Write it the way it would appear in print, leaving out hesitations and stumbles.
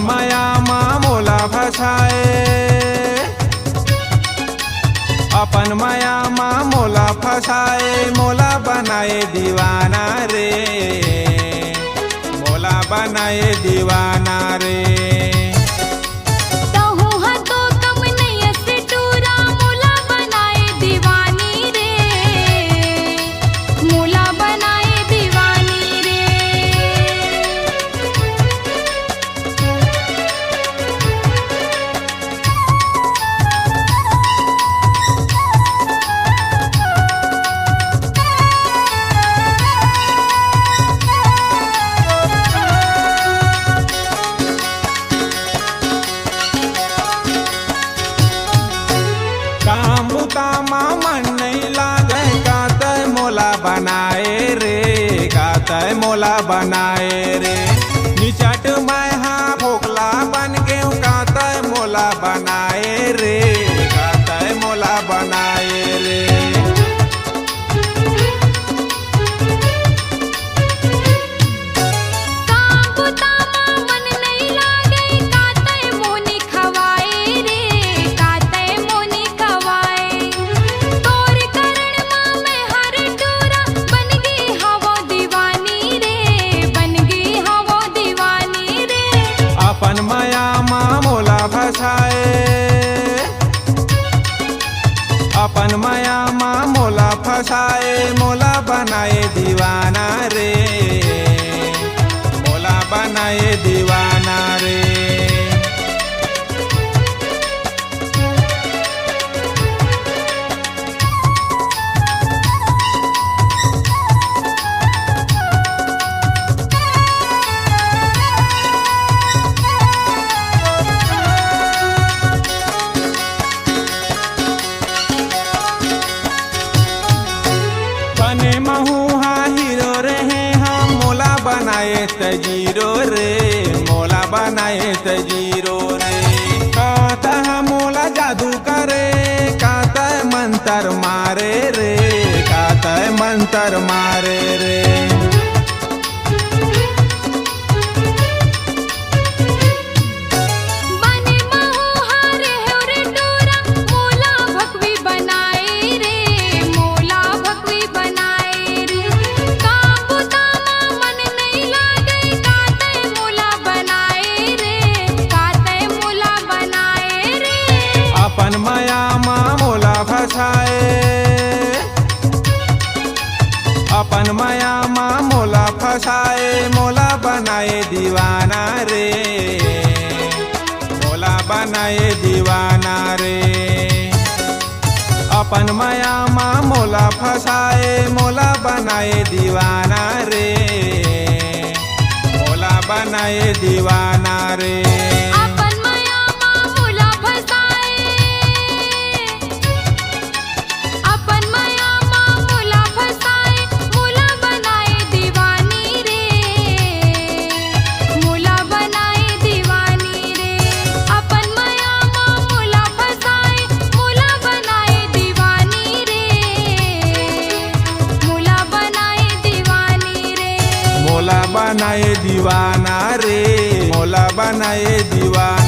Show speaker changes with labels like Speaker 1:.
Speaker 1: माया मा मोला फसाए, अपन माया मा मोला फसाए, मोला बनाए दीवाना रे, मोला बनाए दीवाना रे। कामा मन नहीं लागे, कातय मोला बनाए रे, कातय मोला बनाए रे। निचट मैं हाँ फोकला बन गयो, कातय मोला बनाए रे, कातय मोला बनाए रे। अपन माया मा मोला फसाए, अपन माया मा मोला फसाए, मोला बनाए दीवाना रे, मोला बनाए दीवाना रे। बने महू हाँ हीरो रहे हम, मोला बनाए तजीरो रे, मोला बनाए तजीरो रे। कहता मोला जादू करे, कहता मंतर मारे रे, कहता मंतर मारे रे। अपन माया मा मोला फसाए, अपन माया मा मोला फसाए, मोला बनाए दीवाना रे, मोला बनाए दीवाना रे। अपन माया मा मोला फसाए, मोला बनाए दीवाना रे, मोला बनाए दीवाना रे। मोला बनाए दीवाना रे, मोला बनाए दीवाना।